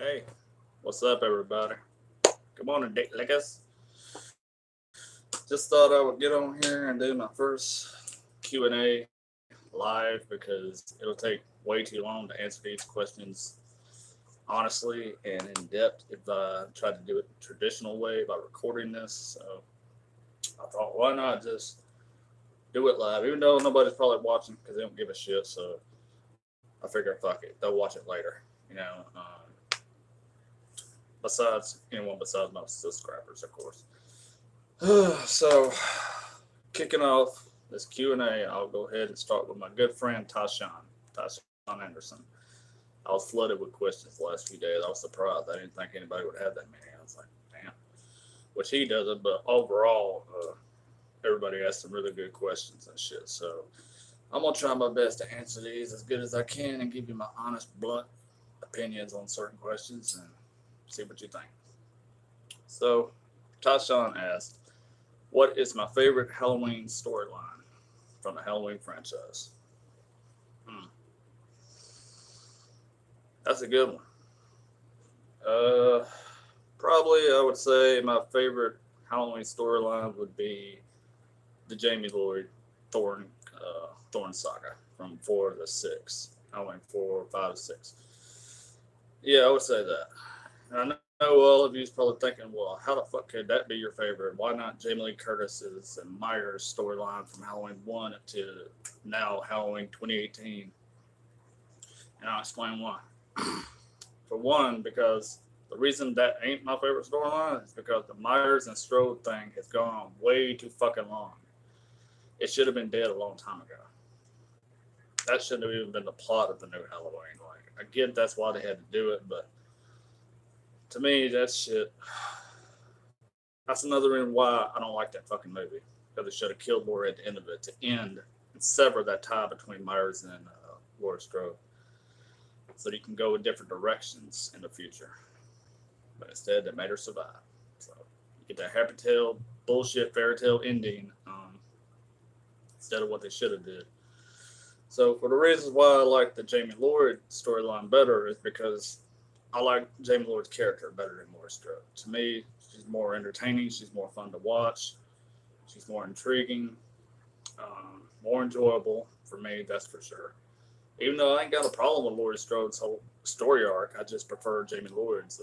Hey, what's up, everybody? Good morning, Dick Lickers. Just thought I would get on here and do my first Q&A live because it'll take way too long to answer these questions honestly and in depth if I tried to do it the traditional way by recording this. So I thought, why not just do it live, even though nobody's probably watching because they don't give a shit. So I figure, fuck it, they'll watch it later. You know, besides anyone besides my subscribers, of course. So, kicking off this Q&A, I'll go ahead and start with my good friend Tashawn Anderson. I was flooded with questions the last few days. I was surprised. I didn't think anybody would have that many. I was like, damn. Which he doesn't, but overall, everybody asked some really good questions and shit. So I'm gonna try my best to answer these as good as I can and give you my honest, blunt opinions on certain questions and see what you think. So, Tashawn asked, what is my favorite Halloween storyline from the Halloween franchise? Hmm, that's a good one. Uh, Probably I would say my favorite Halloween storyline would be the Jamie Lloyd Thorn Thorn saga from 4 to 6. Halloween 4, 5, 6. Yeah, I would say that. And I know all of you is probably thinking, well, how the fuck could that be your favorite? Why not Jamie Lee Curtis's and Myers storyline from Halloween 1 to now Halloween 2018? And I'll explain why. For one, because the reason that ain't my favorite storyline is because the Myers and Strode thing has gone on way too fucking long. It should have been dead a long time ago. That shouldn't have even been the plot of the new Halloween. Like, I get that's why they had to do it, but to me, that shit. That's another reason why I don't like that fucking movie. Because they should have killed Laura at the end of it to end and sever that tie between Myers and Laura Strode, so that you can go in different directions in the future. But instead, they made her survive. So you get that happy tale bullshit fairy tale ending instead of what they should have did. So for the reasons why I like the Jamie Lloyd storyline better is because I like Jamie Lloyd's character better than Laura Strode. To me, she's more entertaining. She's more fun to watch. She's more intriguing, more enjoyable for me. That's for sure. Even though I ain't got a problem with Laurie Strode's whole story arc, I just prefer Jamie Lloyd's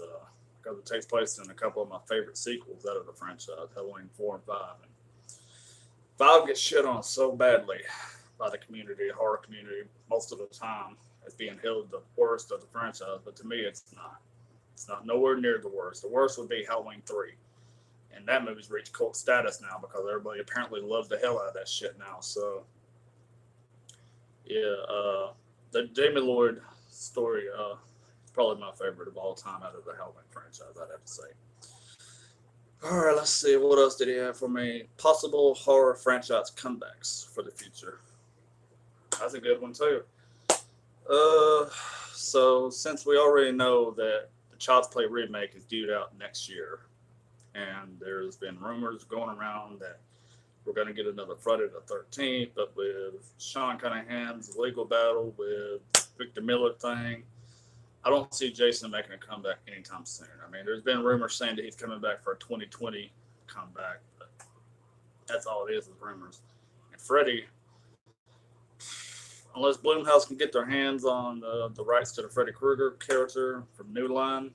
because it takes place in a couple of my favorite sequels out of the franchise, Halloween 4 and 5. And 5 gets shit on so badly by the community, horror community, most of the time as being held the worst of the franchise. But to me, it's not. It's not nowhere near the worst. The worst would be Halloween 3. And that movie's reached cult status now because everybody apparently loves the hell out of that shit now. So, yeah, the Jamie Lloyd story is probably my favorite of all time out of the Halloween franchise, I'd have to say. All right, let's see. What else did he have for me? Possible horror franchise comebacks for the future. That's a good one, too. Uh, so, since we already know that the Child's Play remake is due out next year, and there's been rumors going around that we're going to get another Friday the 13th, but with Sean Cunningham's legal battle with Victor Miller thing, I don't see Jason making a comeback anytime soon. I mean, there's been rumors saying that he's coming back for a 2020 comeback, but that's all it is rumors. And Freddy, unless Bloomhouse can get their hands on the rights to the Freddy Krueger character from New Line,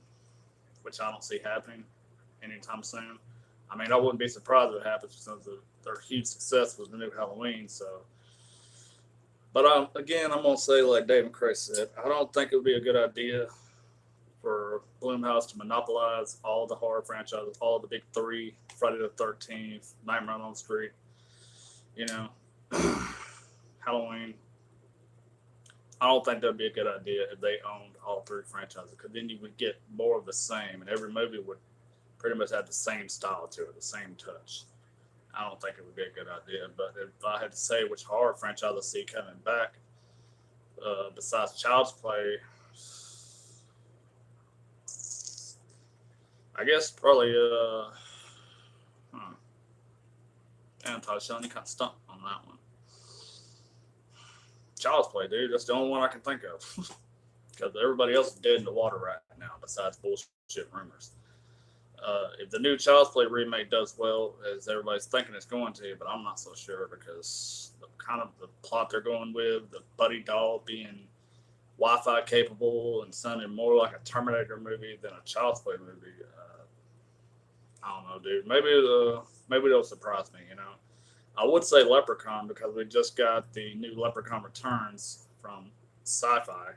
which I don't see happening anytime soon. I mean, I wouldn't be surprised if it happens since their huge success was the new Halloween. So, but again, I'm gonna say like David Cray said, I don't think it would be a good idea for Bloomhouse to monopolize all the horror franchises, all the big three, Friday the 13th, Nightmare on Elm Street, you know, Halloween. I don't think that'd be a good idea if they owned all three franchises, because then you would get more of the same, and every movie would pretty much have the same style to it, the same touch. I don't think it would be a good idea. But if I had to say which horror franchise I see coming back, besides Child's Play, I guess probably hmm, Sean, you kind of stumped on that one. Child's Play, dude. That's the only one I can think of. because everybody else is dead in the water right now besides bullshit rumors. If the new Child's Play remake does well, as everybody's thinking it's going to, but I'm not so sure because the kind of the plot they're going with, the Buddy doll being Wi-Fi capable and sounding more like a Terminator movie than a Child's Play movie. I don't know, dude. Maybe they'll surprise me. You know, I would say Leprechaun because we just got the new Leprechaun Returns from Sci-Fi.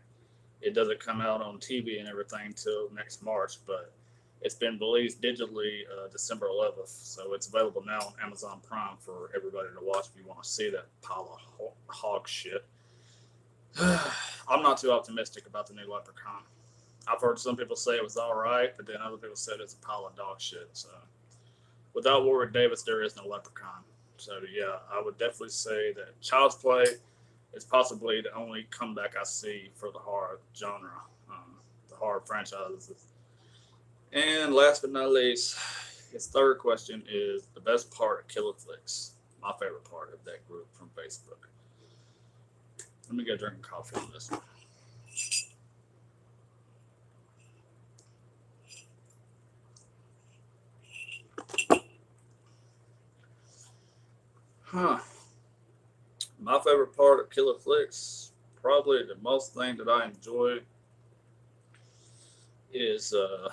It doesn't come out on TV and everything till next March, but it's been released digitally December 11th, so it's available now on Amazon Prime for everybody to watch if you want to see that pile of hog shit. I'm not too optimistic about the new Leprechaun. I've heard some people say it was all right, but then other people said it's a pile of dog shit. So without Warwick Davis, there is no Leprechaun. So yeah, I would definitely say that Child's Play is possibly the only comeback I see for the horror genre, the horror franchises. And last but not least, his third question is the best part of Killer Flicks. My favorite part of that group from Facebook. Let me get a drink of coffee on this one. Huh. My favorite part of Killer Flicks, probably the most thing that I enjoy, is the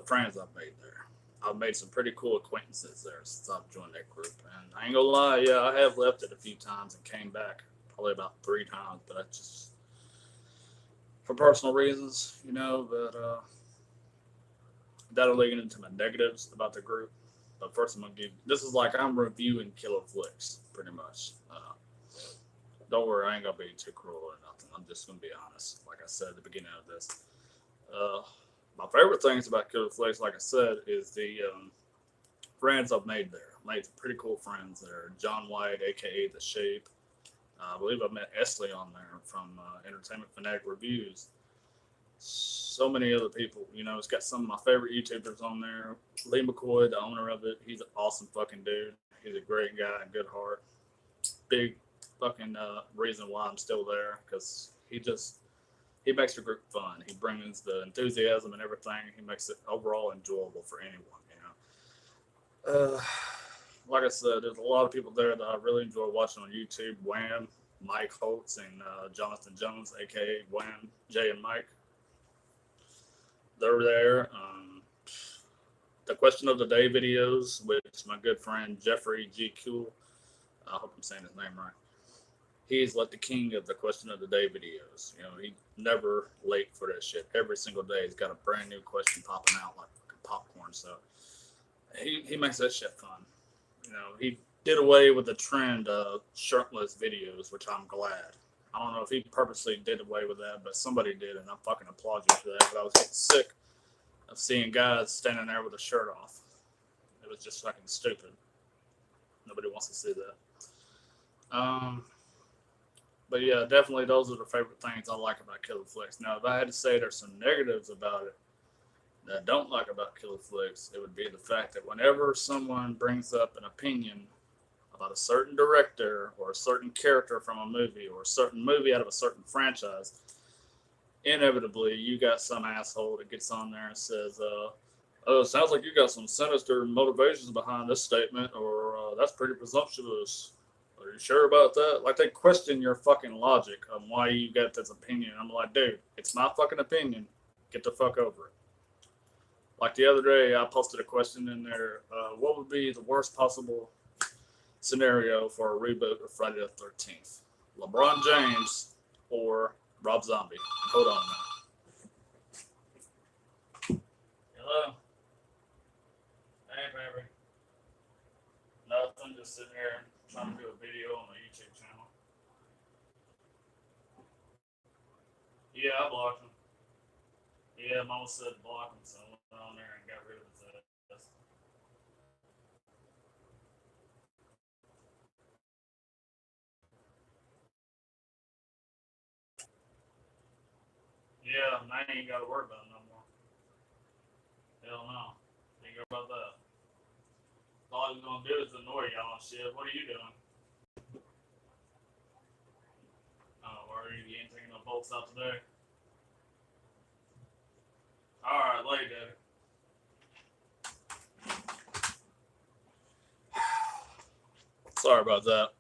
friends I've made there. I've made some pretty cool acquaintances there since I've joined that group. And I ain't gonna lie, yeah, I have left it a few times and came back probably about 3 times, but I just for personal reasons, you know. But that'll lead into my negatives about the group. But first, I'm gonna give. This is like I'm reviewing Killer Flicks, pretty much. Don't worry, I ain't gonna be too cruel or nothing. I'm just gonna be honest, like I said at the beginning of this. Uh, my favorite things about Killer Flicks, like I said, is the friends I've made there. I made some pretty cool friends there. John White, aka The Shape. I believe I met Esley on there from Entertainment Fanatic Reviews. So many other people. You know, it's got some of my favorite YouTubers on there. Lee McCoy, the owner of it, he's an awesome fucking dude. He's a great guy and good heart. Big fucking reason why I'm still there because he makes the group fun. He brings the enthusiasm and everything. He makes it overall enjoyable for anyone. You know, like I said, there's a lot of people there that I really enjoy watching on YouTube. Wham, Mike Holtz, and Jonathan Jones, aka Wham, Jay and Mike. They're there. The question of the day videos, which my good friend Jeffrey G. Cool, I hope I'm saying his name right. He's like the king of the question of the day videos. You know, he never late for that shit. Every single day, he's got a brand new question popping out like popcorn. So he makes that shit fun. You know, he did away with the trend of shirtless videos, which I'm glad. I don't know if he purposely did away with that, but somebody did, and I fucking applaud you for that. But I was getting sick of seeing guys standing there with a shirt off. It was just fucking stupid. Nobody wants to see that. But yeah, definitely those are the favorite things I like about Killer Flicks. Now, if I had to say there's some negatives about it that I don't like about Killer Flicks, it would be the fact that whenever someone brings up an opinion about a certain director or a certain character from a movie or a certain movie out of a certain franchise, inevitably you got some asshole that gets on there and says, "Oh, it sounds like you got some sinister motivations behind this statement," or "That's pretty presumptuous. Are you sure about that?" Like they question your fucking logic on why you got this opinion. I'm like, dude, it's my fucking opinion. Get the fuck over it. Like the other day, I posted a question in there. What would be the worst possible scenario for a reboot of Friday the 13th? LeBron James or Rob Zombie? Hold on now. Hello? Hey, baby. Nothing, just sitting here trying to do a video on my YouTube channel. Yeah, I blocked him. Yeah, Mama said block him, so I went on there and got rid of his ass. Yeah, now you ain't got to worry about it no more. Hell no. Ain't got about that. All he's gonna do is annoy y'all and shit. What are you doing? Oh, are you ain't taking no bolts out today? All right, later. Sorry about that.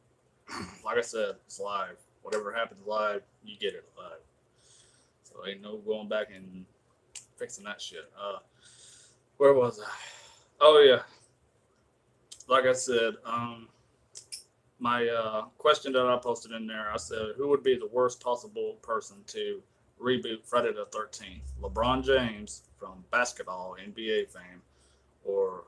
Like I said, it's live. Whatever happens live, you get it live. So ain't no going back and fixing that shit. Where was I? Oh yeah, like I said, my question that I posted in there, I said, who would be the worst possible person to reboot Friday the 13th? LeBron James from basketball, NBA fame, or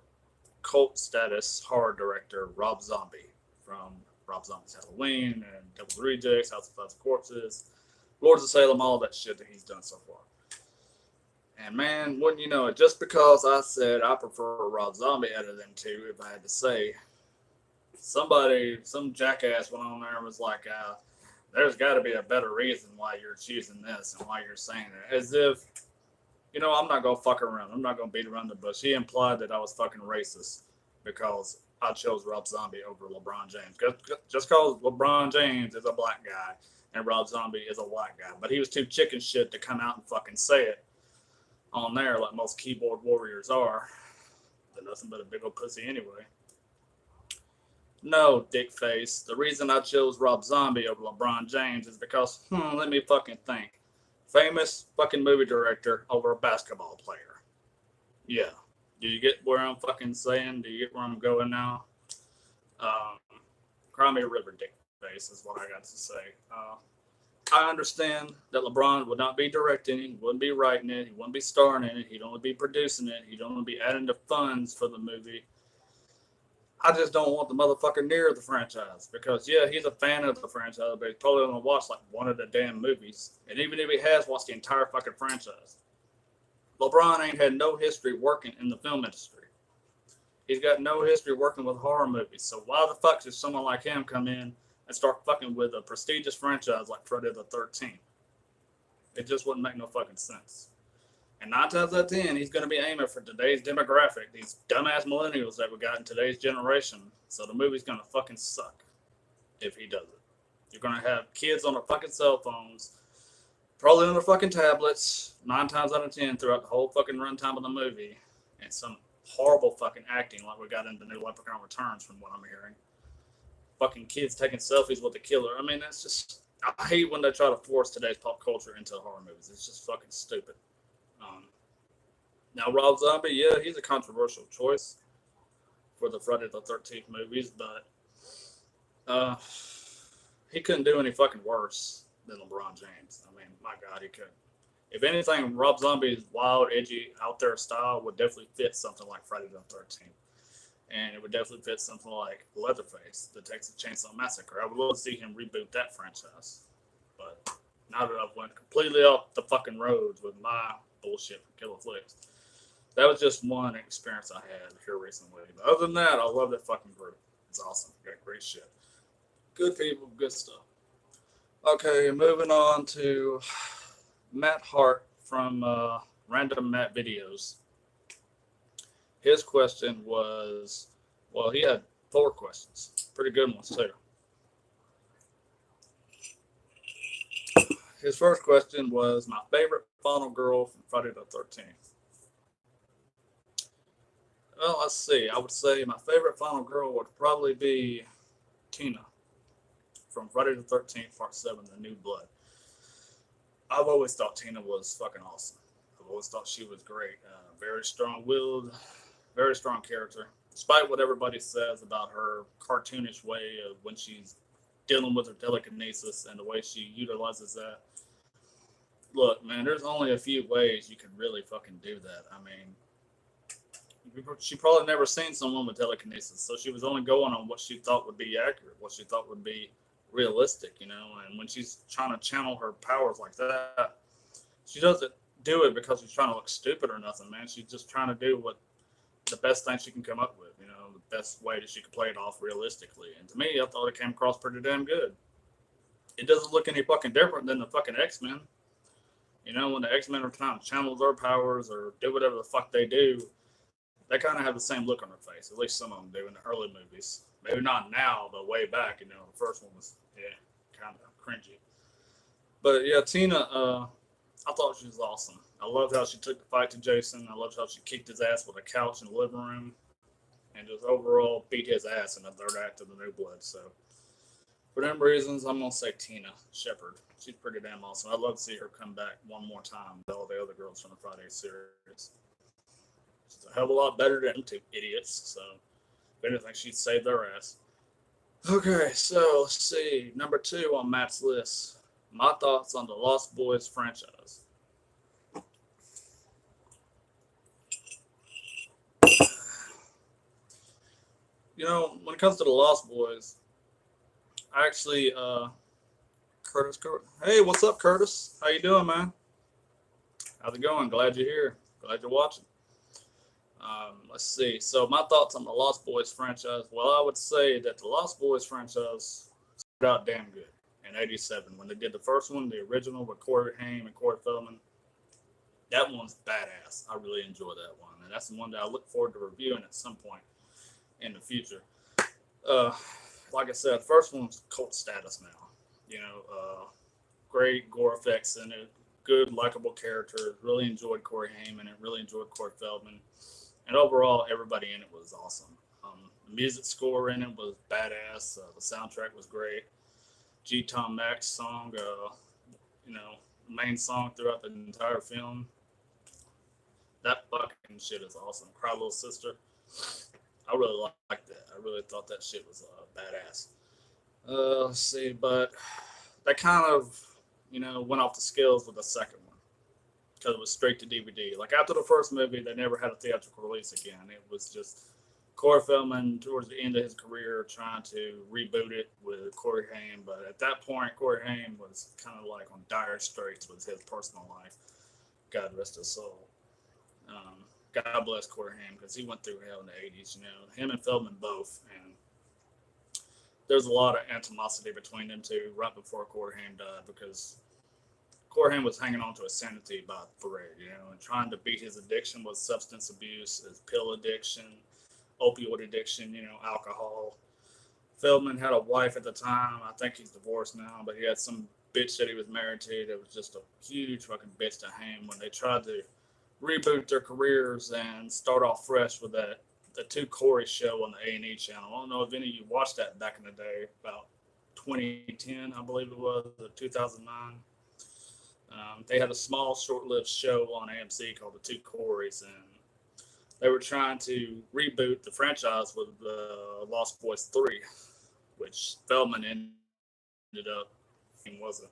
cult status horror director Rob Zombie from Rob Zombie's Halloween and Devil's Rejects, House of Thousand Corpses, Lords of Salem, all that shit that he's done so far. And man, wouldn't you know it, just because I said I prefer Rob Zombie out of them two, if I had to say, some jackass went on there and was like, there's got to be a better reason why you're choosing this and why you're saying it. As if, I'm not going to fuck around. I'm not going to beat around the bush. He implied that I was fucking racist because I chose Rob Zombie over LeBron James. Just because LeBron James is a black guy and Rob Zombie is a white guy. But he was too chicken shit to come out and fucking say it on there like most keyboard warriors are. They're nothing but a big old pussy anyway. No, dick face. The reason I chose Rob Zombie over LeBron James is because, let me fucking think. Famous fucking movie director over a basketball player. Yeah. Do you get where I'm fucking saying? Do you get where I'm going now? Cry me a river, dick face is what I got to say. I understand that LeBron would not be directing it, he wouldn't be writing it, he wouldn't be starring in it, he'd only be producing it, he'd only be adding the funds for the movie. I just don't want the motherfucker near the franchise because, yeah, he's a fan of the franchise, but he's probably going to watch like one of the damn movies. And even if he has watched the entire fucking franchise, LeBron ain't had no history working in the film industry. He's got no history working with horror movies. So why the fuck should someone like him come in and start fucking with a prestigious franchise like Friday the 13th? It just wouldn't make no fucking sense. And 9 times out of 10, he's going to be aiming for today's demographic, these dumbass millennials that we got in today's generation. So the movie's going to fucking suck if he does it. You're going to have kids on their fucking cell phones, probably on their fucking tablets, 9 times out of 10 throughout the whole fucking runtime of the movie. And some horrible fucking acting like we got in the new Leprechaun Returns from what I'm hearing. Fucking kids taking selfies with the killer. I mean, that's just, I hate when they try to force today's pop culture into horror movies. It's just fucking stupid. Now, Rob Zombie, yeah, he's a controversial choice for the Friday the 13th movies, but he couldn't do any fucking worse than LeBron James. I mean, my God, he could. If anything, Rob Zombie's wild, edgy, out there style would definitely fit something like Friday the 13th. And it would definitely fit something like Leatherface, the Texas Chainsaw Massacre. I would love to see him reboot that franchise. But now that I've went completely off the fucking roads with my bullshit from Killer Flicks, that was just one experience I had here recently. But other than that, I love that fucking group. It's awesome. Got great shit. Good people, good stuff. Okay, moving on to Matt Hart from Random Matt Videos. His question was, well, he had 4 questions. Pretty good ones, too. His first question was my favorite final girl from Friday the 13th. Well, let's see. I would say my favorite final girl would probably be Tina from Friday the 13th, Part 7, The New Blood. I've always thought Tina was fucking awesome. I've always thought she was great. Very strong-willed, very strong character. Despite what everybody says about her cartoonish way of when she's dealing with her telekinesis and the way she utilizes that. Look, man, there's only a few ways you can really fucking do that. I mean, she probably never seen someone with telekinesis, so she was only going on what she thought would be accurate, what she thought would be realistic, And when she's trying to channel her powers like that, she doesn't do it because she's trying to look stupid or nothing, man. She's just trying to do what the best thing she can come up with, the best way that she could play it off realistically. And to me, I thought it came across pretty damn good. It doesn't look any fucking different than the fucking X-Men. When the X-Men are trying to channel their powers or do whatever the fuck they do, they kind of have the same look on their face. At least some of them do in the early movies. Maybe not now, but way back, the first one was, kind of cringy. But yeah, Tina, I thought she was awesome. I loved how she took the fight to Jason. I loved how she kicked his ass with a couch in the living room, and just overall beat his ass in the third act of The New Blood. So for them reasons, I'm gonna say Tina Shepard. She's pretty damn awesome. I'd love to see her come back one more time with all the other girls from the Friday series. She's a hell of a lot better than them two idiots. So if anything, she'd save their ass. Okay, so let's see. Number 2 on Matt's list. My thoughts on the Lost Boys franchise. You know, when it comes to the Lost Boys, I actually, Curtis, hey, what's up, Curtis? How you doing, man? How's it going? Glad you're here. Glad you're watching. Let's see. So my thoughts on the Lost Boys franchise. Well, I would say that the Lost Boys franchise started out damn good in '87 when they did the first one, the original with Corey Haim and Corey Feldman. That one's badass. I really enjoy that one, and that's the one that I look forward to reviewing at some point in the future. Uh, like I said, the first one's cult status now. You know, great gore effects in it, good likable characters. Really enjoyed Corey Haim and really enjoyed Corey Feldman, and overall, everybody in it was awesome. The music score in it was badass. The soundtrack was great. G. Tom Mack's song, you know, main song throughout the entire film. That fucking shit is awesome. Cry Little Sister. I really liked that. I really thought that shit was badass. Let's see, but that kind of, you know, went off the scales with the second one because it was straight to DVD. Like after the first movie, they never had a theatrical release again. It was just Corey Feldman towards the end of his career trying to reboot it with Corey Haim. But at that point, Corey Haim was kind of like on dire straits with his personal life. God rest his soul. God bless Corey Haim because he went through hell in the '80s. You know, him and Feldman both, and there's a lot of animosity between them two right before Corey Haim died because Corey Haim was hanging on to his sanity by a thread, you know, and trying to beat his addiction with substance abuse, his pill addiction, opioid addiction, you know, alcohol. Feldman had a wife at the time. I think he's divorced now, but he had some bitch that he was married to that was just a huge fucking bitch to him when they tried to reboot their careers and start off fresh with the Two Corey show on the A&E channel. I don't know if any of you watched that back in the day, about 2010, I believe it was, or 2009. They had a small, short-lived show on AMC called The Two Coreys, and they were trying to reboot the franchise with Lost Boys 3, which Feldman ended up wasn't.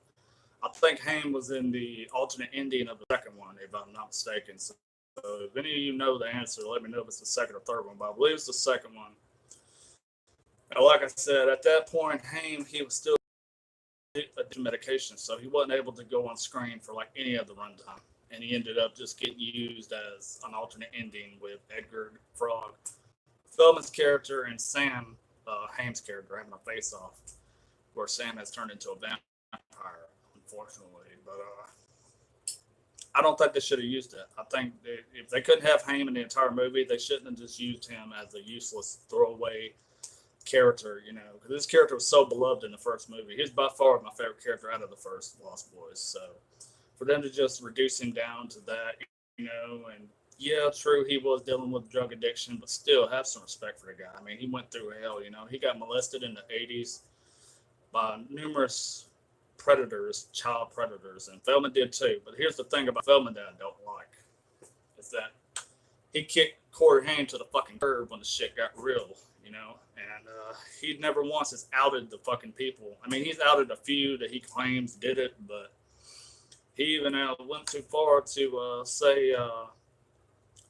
I think Haim was in the alternate ending of the second one, if I'm not mistaken. So if any of you know the answer, let me know if it's the second or third one. But I believe it's the second one. And like I said, at that point, Haim, he was still addicted medication, so he wasn't able to go on screen for like any of the runtime. And he ended up just getting used as an alternate ending with Edgar Frog, Feldman's character, and Sam, Haim's character, having a face-off, where Sam has turned into a vampire, unfortunately. But I don't think they should have used it. I think if they couldn't have Haim in the entire movie, they shouldn't have just used him as a useless throwaway character, you know, because this character was so beloved in the first movie. He's by far my favorite character out of the first Lost Boys. So for them to just reduce him down to that, you know, and yeah, true, he was dealing with drug addiction, but still have some respect for the guy. I mean, he went through hell, you know. He got molested in the '80s by numerous predators, child predators, and Feldman did too. But here's the thing about Feldman that I don't like is that he kicked Corey Haim to the fucking curb when the shit got real, you know. And he never once has outed the fucking people. I mean, he's outed a few that he claims did it, but he even went too far to say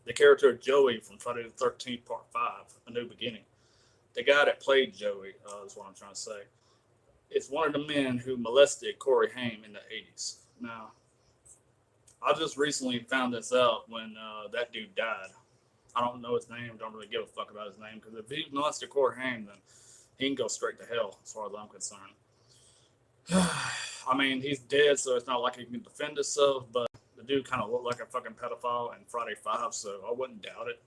the character of Joey from Friday the 13th Part 5, A New Beginning. The guy that played Joey is what I'm trying to say. It's one of the men who molested Corey Haim in the '80s. Now, I just recently found this out when that dude died. I don't know his name. Don't really give a fuck about his name because if he molested Corey Haim, then he can go straight to hell, as far as I'm concerned. I mean, he's dead, so it's not like he can defend himself. But the dude kind of looked like a fucking pedophile in Friday 5, so I wouldn't doubt it.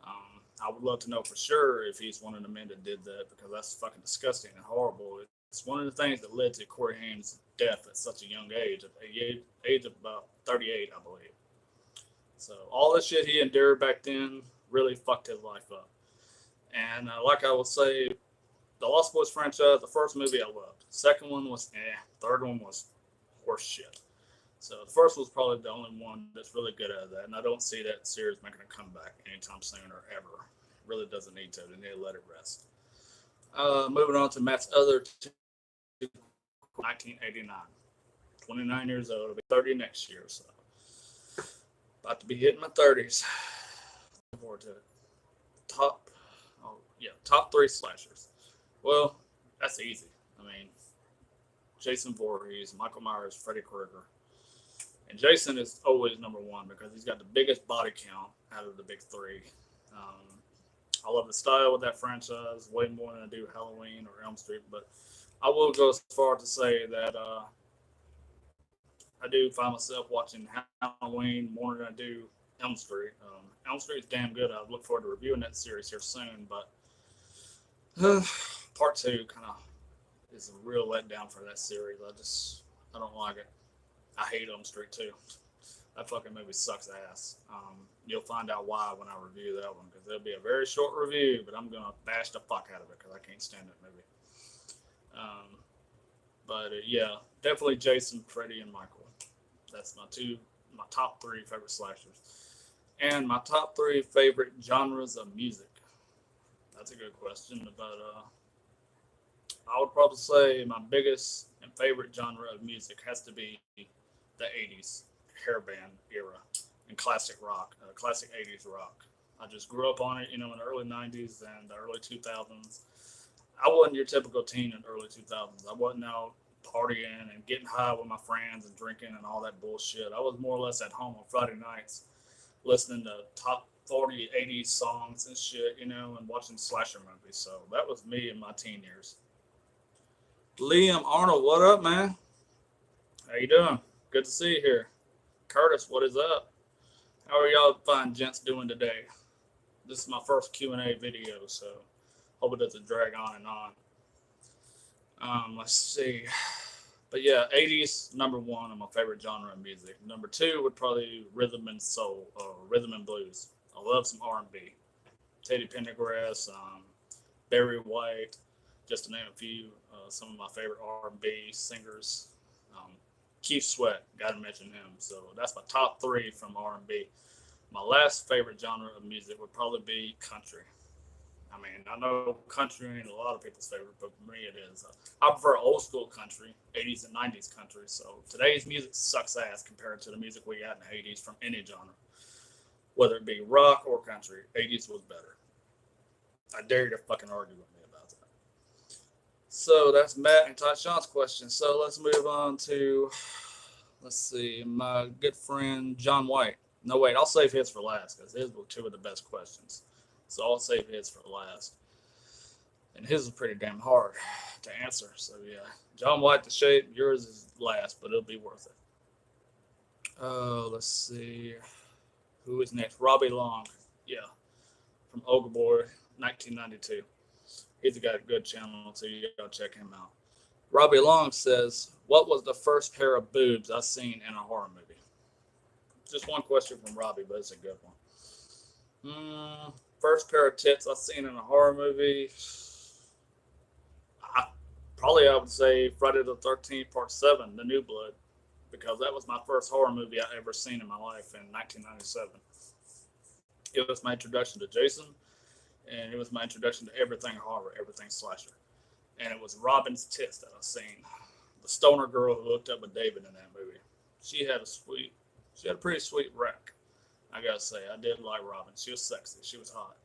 I would love to know for sure if he's one of the men that did that because that's fucking disgusting and horrible. It's one of the things that led to Corey Haim's death at such a young age, at the age of about 38, I believe. So all the shit he endured back then really fucked his life up. And like I would say, the Lost Boys franchise, the first movie I loved. Second one was Third one was horse shit. So the first was probably the only one that's really good at that. And I don't see that series making a comeback anytime soon or ever. Really doesn't need to. They need to let it rest. Moving on to Matt's other two, 1989. 29 years old. I'll be 30 next year. So about to be hitting my 30s. Looking forward to it. Top three slashers. Well, that's easy. I mean, Jason Voorhees, Michael Myers, Freddy Krueger. And Jason is always number one because he's got the biggest body count out of the big three. I love the style of that franchise way more than I do Halloween or Elm Street, but I will go as far to say that I do find myself watching Halloween more than I do Elm Street. Elm Street is damn good. I look forward to reviewing that series here soon, but part two kind of is a real letdown for that series. I don't like it. I hate Elm Street too. That fucking movie sucks ass. You'll find out why when I review that one, because it'll be a very short review, but I'm gonna bash the fuck out of it because I can't stand that movie. Yeah, definitely Jason, Freddy, and Michael. That's my top three favorite slashers, and my top three favorite genres of music. That's a good question, but I would probably say my biggest and favorite genre of music has to be the 80s hair band era and classic rock, classic 80s rock. I just grew up on it, in the early 90s and the early 2000s. I wasn't your typical teen in the early 2000s. I wasn't out partying and getting high with my friends and drinking and all that bullshit. I was more or less at home on Friday nights listening to top 40 80s songs and shit, and watching slasher movies. So that was me in my teen years. Liam Arnold, what up, man? How you doing? Good to see you here. Curtis, what is up? How are y'all fine gents doing today? This is my first Q&A video, so hope it doesn't drag on and on. Let's see. But yeah, 80s, number one of my favorite genre of music. Number two would probably be rhythm and soul, or rhythm and blues. I love some R&B. Teddy Pendergrass, Barry White, just to name a few. Some of my favorite R&B singers. Keith Sweat, got to mention him. So that's my top three from R&B. My last favorite genre of music would probably be country. I mean, I know country ain't a lot of people's favorite, but for me it is. I prefer old school country, 80s and 90s country. So today's music sucks ass compared to the music we got in the 80s from any genre. Whether it be rock or country, 80s was better. I dare you to fucking argue with me about that. So that's Matt and Tyshawn's question. So let's move on to, my good friend John White. No, wait, I'll save his for last because his were two of the best questions. So I'll save his for last. And his is pretty damn hard to answer. So yeah, John White, the shape, yours is last, but it'll be worth it. Let's see. Who is next? Robbie Long. Yeah, from Ogre Boy, 1992. He's got a good channel, so you gotta check him out. Robbie Long says, what was the first pair of boobs I seen in a horror movie? Just one question from Robbie, but it's a good one. First pair of tits I seen in a horror movie, I would say Friday the 13th Part 7, The New Blood, because that was my first horror movie I ever seen in my life in 1997. It was my introduction to Jason, and it was my introduction to everything horror, everything slasher. And it was Robin's tits that I seen. The stoner girl who hooked up with David in that movie. She had a pretty sweet rack. I gotta say, I did like Robin. She was sexy. She was hot.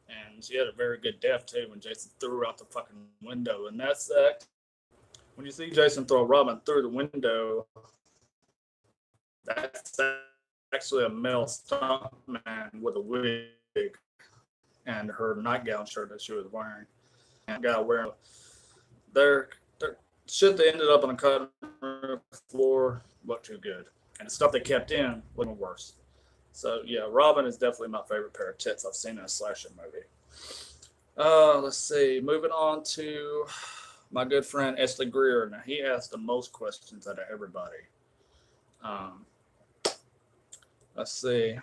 And she had a very good death, too, when Jason threw her out the fucking window. And that's that. When you see Jason throw Robin through the window, that's actually a male stuntman with a wig and her nightgown shirt that she was wearing. And guy wearing their shit they ended up on the cutting room floor looked too good. And the stuff they kept in looked worse. So yeah, Robin is definitely my favorite pair of tits I've seen in a slasher movie. Let's see. Moving on to my good friend Ashley Greer. Now he asked the most questions out of everybody. Let's see.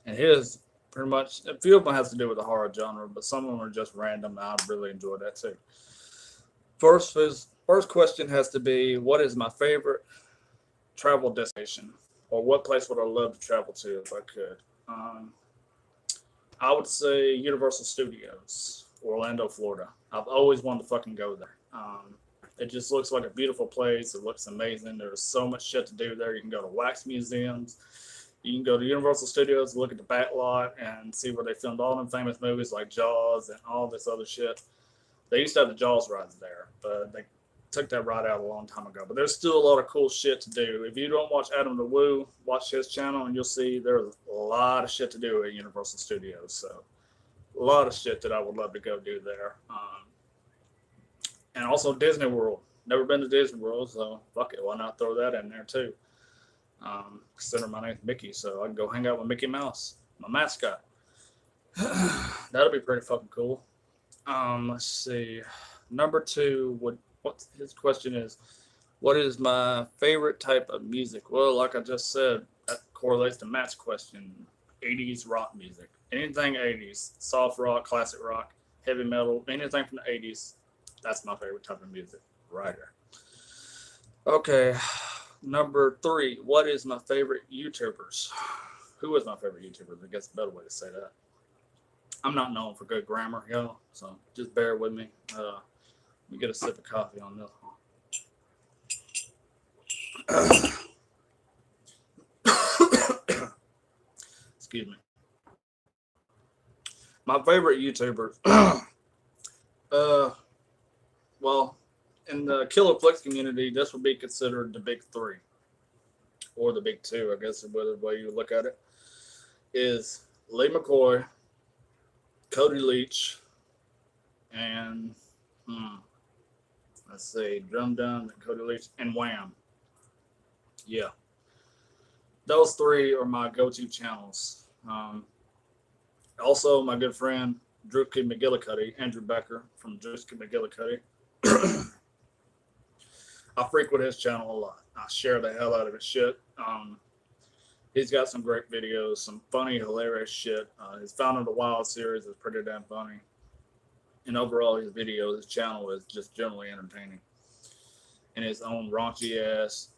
And his pretty much a few of them has to do with the horror genre, but some of them are just random. I really enjoy that too. His first question has to be, what is my favorite travel destination, or what place would I love to travel to if I could? Um, I would say Universal Studios, Orlando, Florida. I've always wanted to fucking go there. It just looks like a beautiful place. It looks amazing. There's so much shit to do there. You can go to wax museums. You can go to Universal Studios, look at the back lot, and see where they filmed all them famous movies like Jaws and all this other shit. They used to have the Jaws rides there, but they took that ride out a long time ago. But there's still a lot of cool shit to do. If you don't watch Adam the Woo, watch his channel, and you'll see there's a lot of shit to do at Universal Studios. So a lot of shit that I would love to go do there. And also Disney World. Never been to Disney World, so fuck it, why not throw that in there too? Consider my name's Mickey, so I can go hang out with Mickey Mouse, my mascot. That'll be pretty fucking cool. Let's see. Number two, what his question is, what is my favorite type of music? Well, like I just said, that correlates to Matt's question. 80s rock music. Anything 80s. Soft rock, classic rock, heavy metal, anything from the 80s. That's my favorite type of music. Right there. Okay. Number three, what is my favorite YouTubers? Who is my favorite YouTuber? I guess a better way to say that. I'm not known for good grammar, y'all, so just bear with me. Let me get a sip of coffee on this one. Excuse me. My favorite YouTubers. Well, in the Killer Flicks community, this would be considered the big three, or the big two, I guess, whether way you look at it. Is Lee McCoy, Cody Leach, and let's see, Drum Dun, Cody Leach, and Wham. Yeah, those three are my go-to channels. Also, my good friend Drewski McGillicuddy, Andrew Becker from Drewski McGillicuddy. I frequent his channel a lot. I share the hell out of his shit. He's got some great videos, some funny, hilarious shit. His Found in the Wild series is pretty damn funny. And overall, his videos, his channel is just generally entertaining. In his own raunchy ass,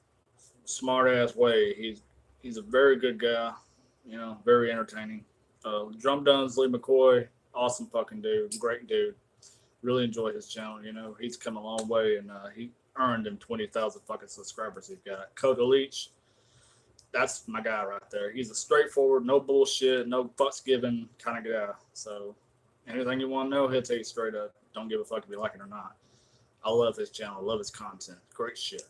smart ass way, he's a very good guy. You know, very entertaining. Drum Duns, Lee McCoy, awesome fucking dude, great dude. Really enjoy his channel. You know, he's come a long way, and he earned them 20,000 fucking subscribers he's got. Cody Leach, that's my guy right there. He's a straightforward, no bullshit, no fucks given kind of guy. So anything you want to know, he'll tell you straight up. Don't give a fuck if you like it or not. I love his channel. I love his content. Great shit.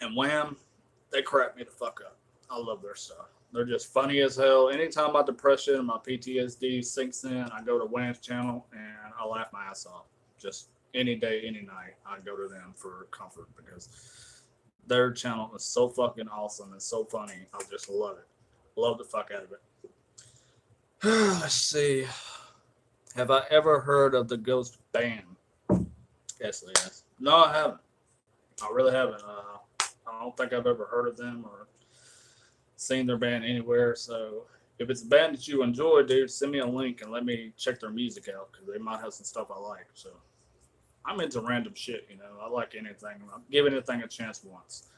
And Wham, they crap me the fuck up. I love their stuff. They're just funny as hell. Anytime my depression and my PTSD sinks in, I go to Wham's channel and I laugh my ass off. Just any day, any night, I go to them for comfort because their channel is so fucking awesome and so funny. I just love it. Love the fuck out of it. Let's see. Have I ever heard of the Ghost Band? Yes. No, I haven't. I really haven't. I don't think I've ever heard of them or seen their band anywhere. So if it's a band that you enjoy, dude, send me a link and let me check their music out because they might have some stuff I like. So I'm into random shit, you know. I like anything. I'll give anything a chance once.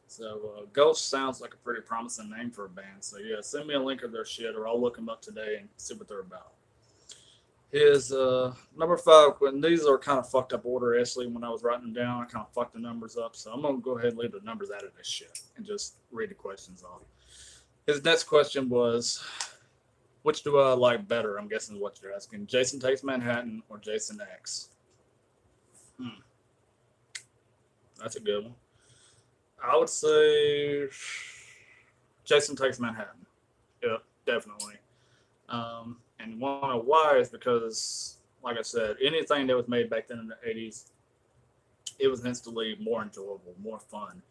So Ghost sounds like a pretty promising name for a band. So yeah, send me a link of their shit or I'll look them up today and see what they're about. His number five, when these are kind of fucked up order, actually, when I was writing them down, I kind of fucked the numbers up. So I'm going to go ahead and leave the numbers out of this shit and just read the questions off. His next question was, which do I like better? I'm guessing is what you're asking. Jason Takes Manhattan or Jason X? That's a good one. I would say Jason Takes Manhattan. Yep, definitely. And one of why is because, like I said, anything that was made back then in the 80s, it was instantly more enjoyable, more fun.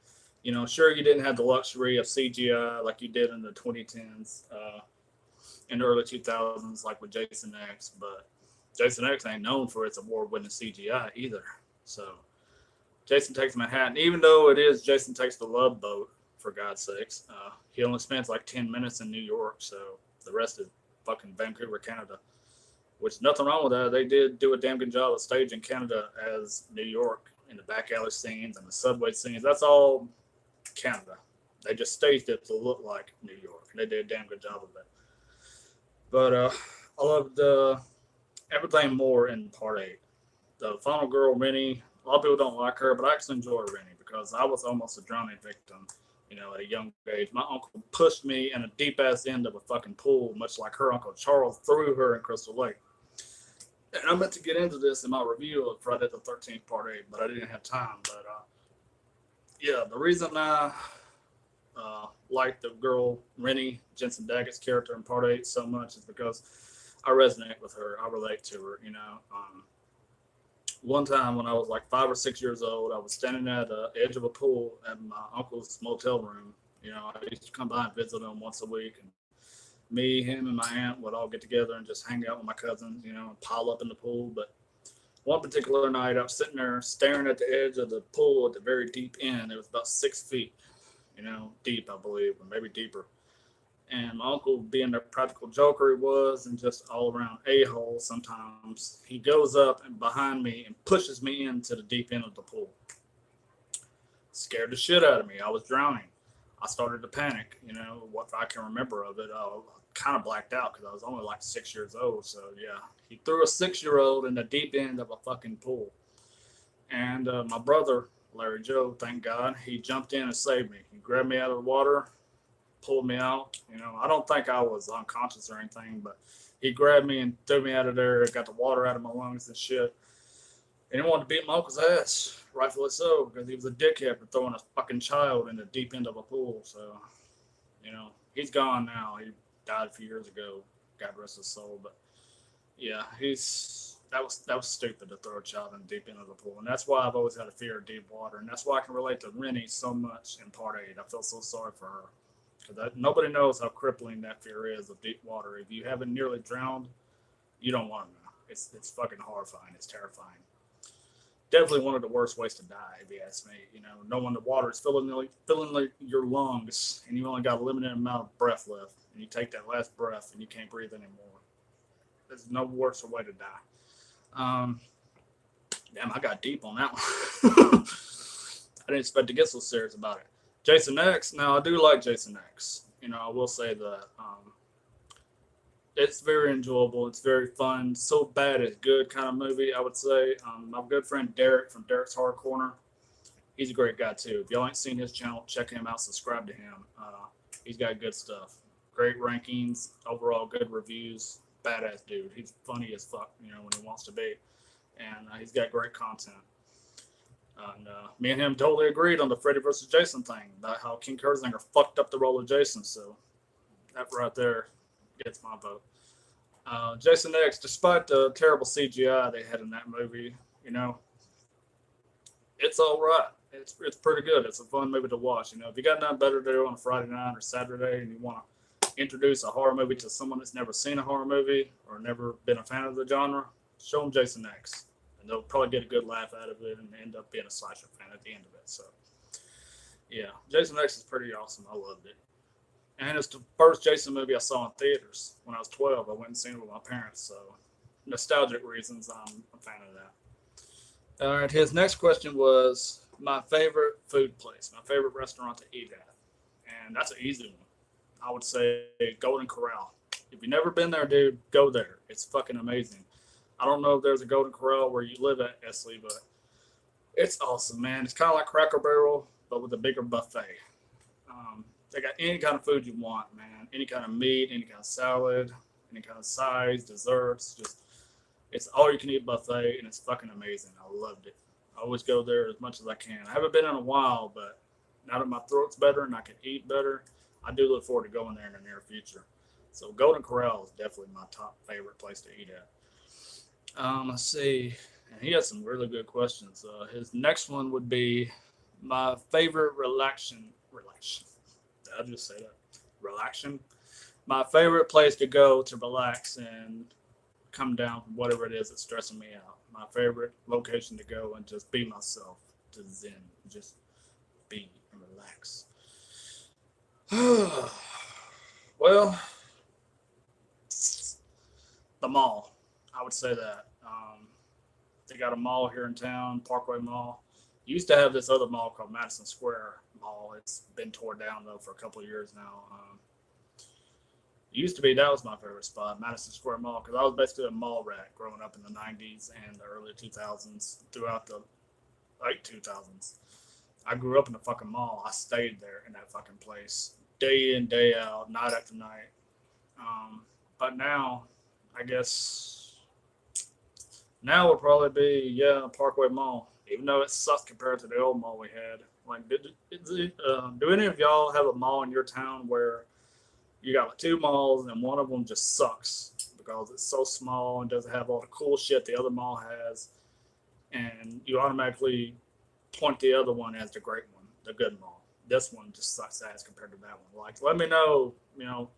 You know, sure, you didn't have the luxury of CGI like you did in the 2010s, in the early 2000s, like with Jason X, but Jason X ain't known for its award-winning CGI either. So Jason Takes Manhattan, even though it is Jason Takes the Love Boat, for God's sakes. He only spends like 10 minutes in New York, so the rest is fucking Vancouver, Canada. Which nothing wrong with that. They did do a damn good job of staging Canada as New York in the back alley scenes and the subway scenes. That's all Canada. They just staged it to look like New York. They did a damn good job of it. But I loved everything more in part 8. The final girl, Rennie, a lot of people don't like her, but I actually enjoy Rennie because I was almost a drowning victim, at a young age. My uncle pushed me in a deep ass end of a fucking pool, much like her Uncle Charles threw her in Crystal Lake. And I meant to get into this in my review of Friday the 13th, part 8, but I didn't have time. But yeah, the reason I like the girl, Rennie, Jensen Daggett's character in part 8 so much is because I resonate with her. I relate to her, One time when I was like 5 or 6 years old, I was standing at the edge of a pool at my uncle's motel room. I used to come by and visit him once a week, and me, him, and my aunt would all get together and just hang out with my cousins, and pile up in the pool. But one particular night, I was sitting there staring at the edge of the pool at the very deep end. It was about 6 feet, deep, I believe, or maybe deeper. And my uncle, being the practical joker he was, and just all around a-hole sometimes, he goes up and behind me and pushes me into the deep end of the pool. Scared the shit out of me. I was drowning. I started to panic, what I can remember of it. I kind of blacked out because I was only like 6 years old. So yeah, he threw a 6-year-old in the deep end of a fucking pool. And my brother, Larry Joe, thank God, he jumped in and saved me. He grabbed me out of the water, pulled me out. I don't think I was unconscious or anything, but he grabbed me and threw me out of there, got the water out of my lungs and shit. And he wanted to beat my uncle's ass, rightfully so, because he was a dickhead for throwing a fucking child in the deep end of a pool. So, he's gone now. He died a few years ago. God rest his soul. But yeah, that was stupid to throw a child in the deep end of the pool, and that's why I've always had a fear of deep water, and that's why I can relate to Rennie so much in part 8. I feel so sorry for her. Because nobody knows how crippling that fear is of deep water. If you haven't nearly drowned, you don't want to know. It's fucking horrifying. It's terrifying. Definitely one of the worst ways to die, if you ask me. Knowing the water is filling your lungs, and you only got a limited amount of breath left, and you take that last breath, and you can't breathe anymore. There's no worse way to die. Damn, I got deep on that one. I didn't expect to get so serious about it. Jason X. Now, I do like Jason X. I will say that it's very enjoyable. It's very fun. So bad it's good kind of movie, I would say. My good friend Derek from Derek's Horror Corner, he's a great guy too. If y'all ain't seen his channel, check him out. Subscribe to him. He's got good stuff. Great rankings. Overall, good reviews. Badass dude. He's funny as fuck, when he wants to be. And he's got great content. And me and him totally agreed on the Freddy versus Jason thing, about how King Kurzinger fucked up the role of Jason. So that right there gets my vote. Jason X, despite the terrible CGI they had in that movie, it's all right. It's pretty good. It's a fun movie to watch. If you got nothing better to do on a Friday night or Saturday, and you want to introduce a horror movie to someone that's never seen a horror movie or never been a fan of the genre, show them Jason X. And they'll probably get a good laugh out of it and end up being a slasher fan at the end of it. So, yeah, Jason X is pretty awesome. I loved it. And it's the first Jason movie I saw in theaters when I was 12. I went and seen it with my parents. So, nostalgic reasons, I'm a fan of that. All right, his next question was my favorite food place, my favorite restaurant to eat at. And that's an easy one. I would say Golden Corral. If you've never been there, dude, go there. It's fucking amazing. I don't know if there's a Golden Corral where you live at, Esley, but it's awesome, man. It's kind of like Cracker Barrel, but with a bigger buffet. They got any kind of food you want, man. Any kind of meat, any kind of salad, any kind of sides, desserts. It's all you can eat buffet, and it's fucking amazing. I loved it. I always go there as much as I can. I haven't been in a while, but now that my throat's better and I can eat better, I do look forward to going there in the near future. So Golden Corral is definitely my top favorite place to eat at. Let's see. And he has some really good questions. His next one would be my favorite relaxation. Did I just say that? Relaxation. My favorite place to go to relax and come down from whatever it is that's stressing me out. My favorite location to go and just be myself, to zen, just be and relax. Well, the mall. I would say that. They got a mall here in town, Parkway Mall. Used to have this other mall called Madison Square Mall. It's been torn down though for a couple of years now. Used to be that was my favorite spot, Madison Square Mall, because I was basically a mall rat growing up in the '90s and the early 2000s, throughout the late 2000s. I grew up in the fucking mall. I stayed there in that fucking place, day in, day out, night after night. Um, but now, I guess now would probably be Parkway Mall, even though it sucks compared to the old mall we had. Like, do any of y'all have a mall in your town where you got like two malls and one of them just sucks because it's so small and doesn't have all the cool shit the other mall has, and you automatically point the other one as the great one, the good mall. This one just sucks ass compared to that one. Like, let me know,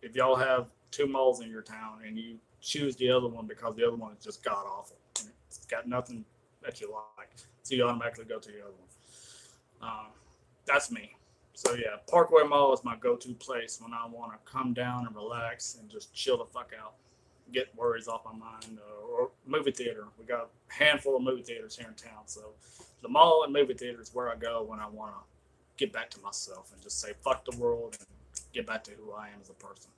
if y'all have two malls in your town and you choose the other one because the other one is just god awful. And it's got nothing that you like, so you automatically go to the other one. That's me. So yeah, Parkway Mall is my go-to place when I want to come down and relax and just chill the fuck out, get worries off my mind. Or movie theater. We got a handful of movie theaters here in town, so the mall and movie theater is where I go when I want to get back to myself and just say fuck the world and get back to who I am as a person.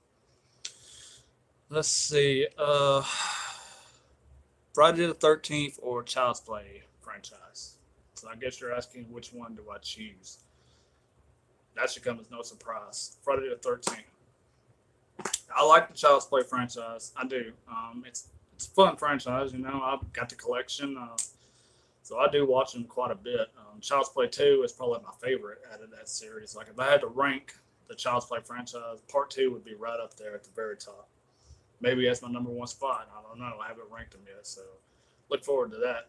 Let's see. Friday the 13th or Child's Play franchise. So I guess you're asking which one do I choose. That should come as no surprise. Friday the 13th. I like the Child's Play franchise. I do. It's a fun franchise. I've got the collection, so I do watch them quite a bit. Child's Play 2 is probably my favorite out of that series. Like, if I had to rank the Child's Play franchise, Part 2 would be right up there at the very top. Maybe that's my number one spot. I don't know. I haven't ranked them yet, so look forward to that.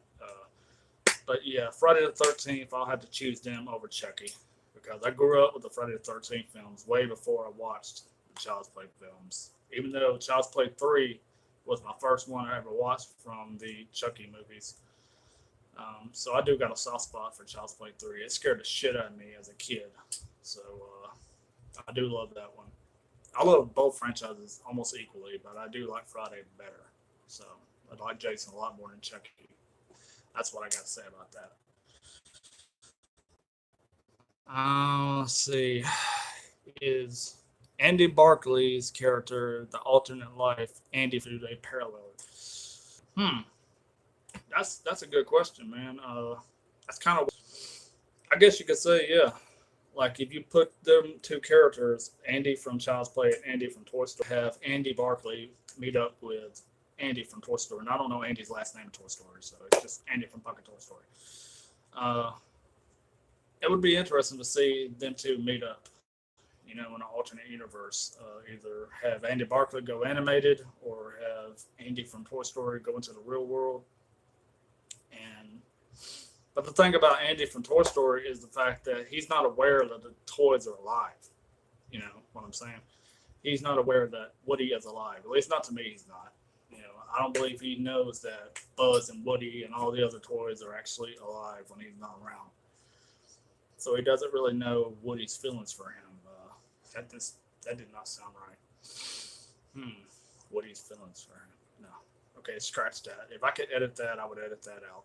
But yeah, Friday the 13th, I'll have to choose them over Chucky because I grew up with the Friday the 13th films way before I watched the Child's Play films. Even though Child's Play 3 was my first one I ever watched from the Chucky movies. So I do got a soft spot for Child's Play 3. It scared the shit out of me as a kid. So I do love that one. I love both franchises almost equally, but I do like Friday better. So I like Jason a lot more than Chucky. That's what I got to say about that. Let's see. Is Andy Barclay's character the alternate life Andy through a parallel? Hmm. That's a good question, man. That's kind of, I guess you could say, yeah. Like, if you put them two characters, Andy from Child's Play and Andy from Toy Story, have Andy Barkley meet up with Andy from Toy Story. And I don't know Andy's last name in Toy Story, so it's just Andy from fucking Toy Story. Uh, it would be interesting to see them two meet up, in an alternate universe. Either have Andy Barkley go animated or have Andy from Toy Story go into the real world. And but the thing about Andy from Toy Story is the fact that he's not aware that the toys are alive. You know what I'm saying? He's not aware that Woody is alive. At least not to me, he's not. I don't believe he knows that Buzz and Woody and all the other toys are actually alive when he's not around. So he doesn't really know Woody's feelings for him. That did not sound right. Woody's feelings for him. No. Okay, scratch that. If I could edit that, I would edit that out.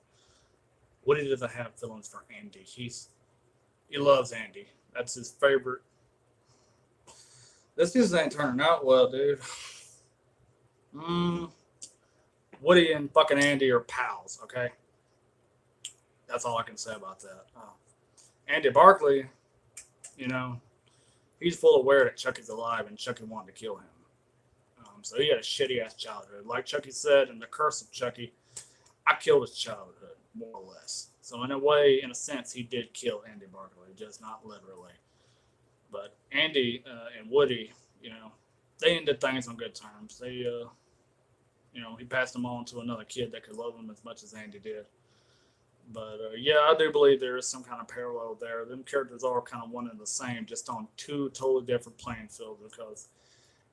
Woody doesn't have feelings for Andy. He loves Andy. That's his favorite. This just ain't turning out well, dude. Woody and fucking Andy are pals. Okay, that's all I can say about that. Andy Barkley, you know, he's full aware that Chucky's alive and Chucky wanted to kill him. So he had a shitty ass childhood. Like Chucky said in The Curse of Chucky, I killed his childhood, more or less. So in a way, in a sense, he did kill Andy Barkley, just not literally. But Andy and Woody, they ended things on good terms. He passed them on to another kid that could love him as much as Andy did. But yeah, I do believe there is some kind of parallel there. Them characters are kind of one and the same, just on two totally different playing fields. Because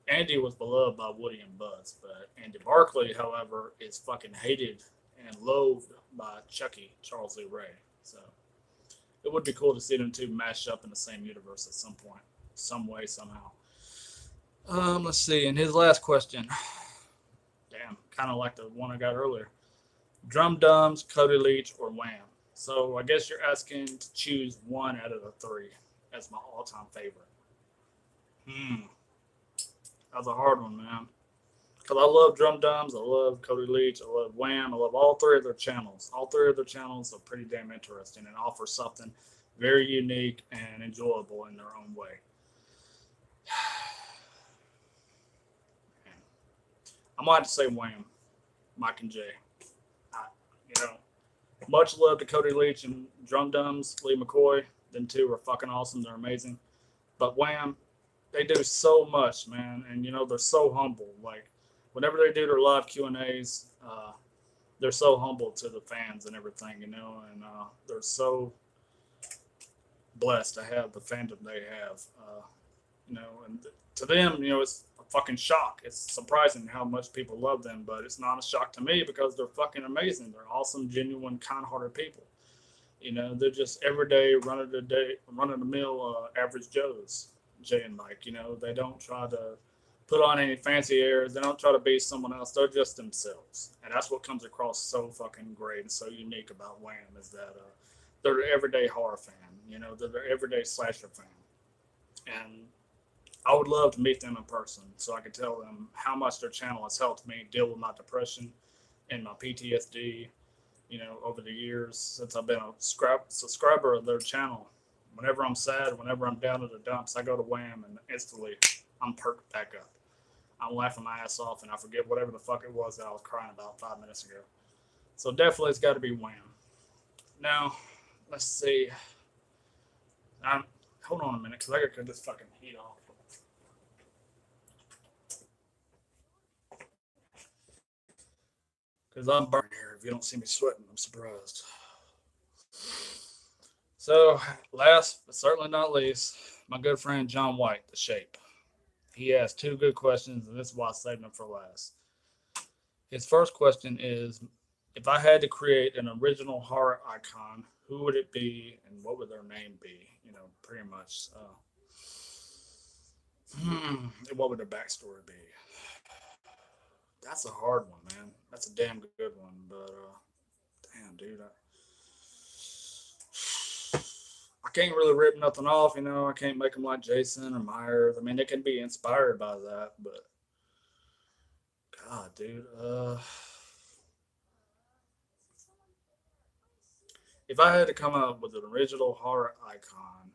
Andy was beloved by Woody and Buzz, but Andy Barkley, however, is fucking hated and loathed by Chucky, Charles Lee Ray. So it would be cool to see them two mash up in the same universe at some point. some way, somehow. Let's see. And his last question, damn, kind of like the one I got earlier. Drum Dums, Cody Leach, or Wham? So I guess you're asking to choose one out of the three as my all-time favorite. Hmm, that's a hard one, man. Because I love Drum Dums, I love Cody Leach, I love Wham, I love all three of their channels. All three of their channels are pretty damn interesting and offer something very unique and enjoyable in their own way. I might have to say Wham, Mike and Jay. I, you know, much love to Cody Leach and Drum Dums, Lee McCoy. Them two are fucking awesome. They're amazing. But Wham, they do so much, man, and they're so humble. Like whenever they do their live Q&As, they're so humble to the fans and everything, and they're so blessed to have the fandom they have. And to them, it's a fucking shock. It's surprising how much people love them, but it's not a shock to me because they're fucking amazing. They're awesome, genuine, kind-hearted people. They're just everyday, run-of-the-mill average Joes, Jay and Mike. They don't try to put on any fancy airs. They don't try to be someone else. They're just themselves, and that's what comes across so fucking great and so unique about Wham is that they're an everyday horror fan. They're their everyday slasher fan, and I would love to meet them in person so I could tell them how much their channel has helped me deal with my depression and my PTSD, over the years since I've been a subscriber of their channel. Whenever I'm sad, whenever I'm down to the dumps, I go to Wham and instantly I'm perked back up. I'm laughing my ass off and I forget whatever the fuck it was that I was crying about 5 minutes ago. So definitely it's got to be Wham. Now, let's see. Hold on a minute because I got to cut this fucking heat off. Because I'm burning here. If you don't see me sweating, I'm surprised. So, last but certainly not least, my good friend John White, The Shape. He has two good questions, and this is why I saved them for last. His first question is, if I had to create an original horror icon, who would it be and what would their name be? Pretty much. What would their backstory be? That's a hard one, man. That's a damn good one. But damn, dude, I can't really rip nothing off. I can't make them like Jason or Myers. I mean, they can be inspired by that, but God, dude, if I had to come up with an original horror icon,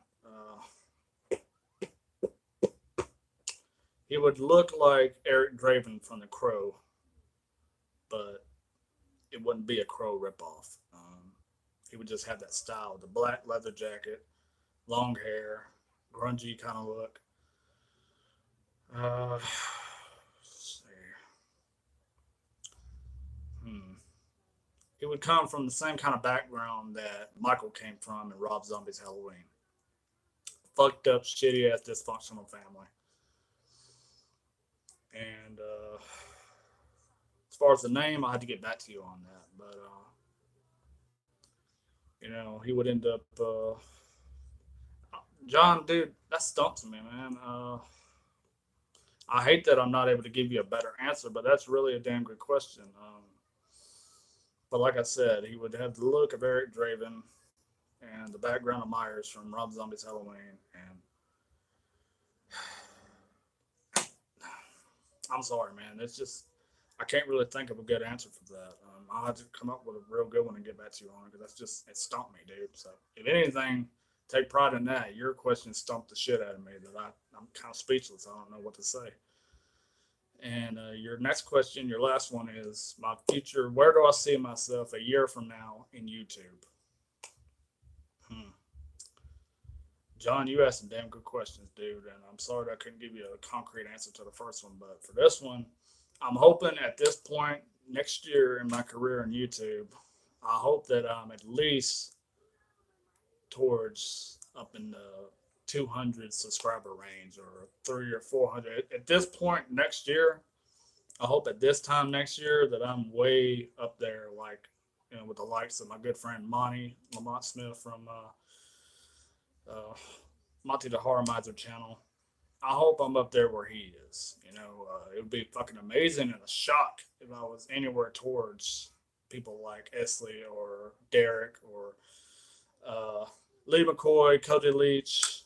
he would look like Eric Draven from The Crow, but it wouldn't be a Crow ripoff. He would just have that style, the black leather jacket, long hair, grungy kind of look. Let's see. Hmm. It would come from the same kind of background that Michael came from in Rob Zombie's Halloween. Fucked up, shitty ass, dysfunctional family. And as far as the name, I had to get back to you on that. But he would end up. John, dude, that stumps me, man. I hate that I'm not able to give you a better answer, but that's really a damn good question. But like I said, he would have the look of Eric Draven and the background of Myers from Rob Zombie's Halloween. And I'm sorry, man. It's just I can't really think of a good answer for that. I'll have to come up with a real good one and get back to you on it because that's just it stumped me, dude. So if anything, take pride in that. Your question stumped the shit out of me that I'm kind of speechless. I don't know what to say. And your next question, your last one is my future. Where do I see myself a year from now in YouTube? John, you asked some damn good questions, dude. And I'm sorry that I couldn't give you a concrete answer to the first one. But for this one, I'm hoping at this point next year in my career in YouTube, I hope that I'm at least towards up in the 200 subscriber range or 300 or 400. At this point next year, I hope at this time next year that I'm way up there, like with the likes of my good friend Monty Lamont Smith from Monty the Horror Miser channel, I hope I'm up there where he is. It would be fucking amazing and a shock if I was anywhere towards people like Esley or Derek or Lee McCoy, Cody Leach.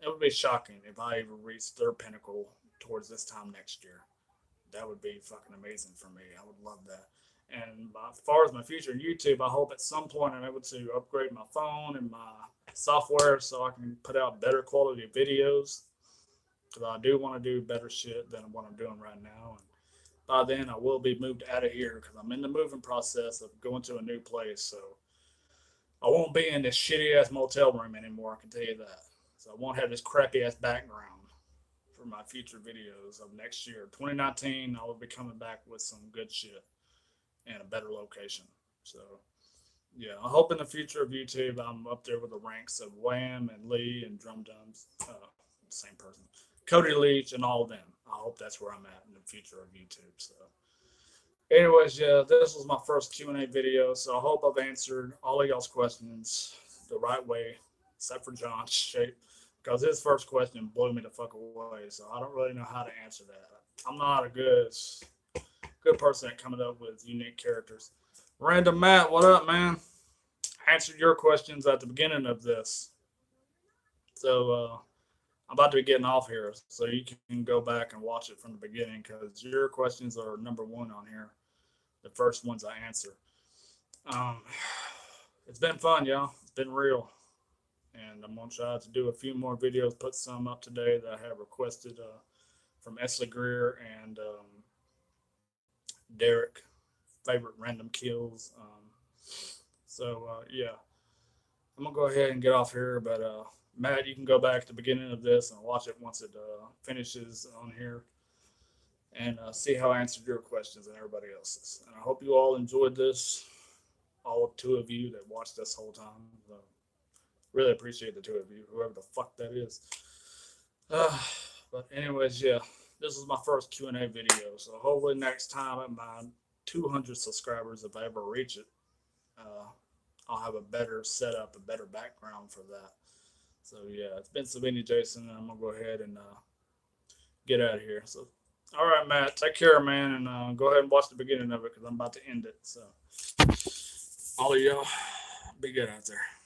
It would be shocking if I even reached their pinnacle towards this time next year. That would be fucking amazing for me. I would love that. And as far as my future in YouTube, I hope at some point I'm able to upgrade my phone and my software so I can put out better quality videos. Because I do want to do better shit than what I'm doing right now. And by then, I will be moved out of here because I'm in the moving process of going to a new place. So I won't be in this shitty ass motel room anymore. I can tell you that. So I won't have this crappy ass background for my future videos of next year. 2019, I will be coming back with some good shit and a better location. So, yeah, I hope in the future of YouTube, I'm up there with the ranks of Wham and Lee and Drum Dums, same person, Cody Leach and all of them. I hope that's where I'm at in the future of YouTube. So, anyways, yeah, this was my first Q&A video. So I hope I've answered all of y'all's questions the right way, except for John's shape, because his first question blew me the fuck away. So I don't really know how to answer that. I'm not a good person at coming up with unique characters. Random Matt, what up, man? Answered your questions at the beginning of this. So I'm about to be getting off here, so you can go back and watch it from the beginning because your questions are number one on here. The first ones I answer. It's been fun, y'all. It's been real. And I'm going to try to do a few more videos, put some up today that I have requested from Esley Greer and Derek, favorite random kills. Yeah, I'm going to go ahead and get off here. But Matt, you can go back to the beginning of this and watch it once it finishes on here and see how I answered your questions and everybody else's. And I hope you all enjoyed this, all two of you that watched this whole time. Really appreciate the two of you, whoever the fuck that is. But anyways, yeah, this is my first Q&A video. So hopefully next time at my 200 subscribers, if I ever reach it, I'll have a better setup, a better background for that. So yeah, it's been Savini Jason, and I'm gonna go ahead and get out of here. So, all right, Matt, take care, man, and go ahead and watch the beginning of it because I'm about to end it. So, all of y'all, be good out there.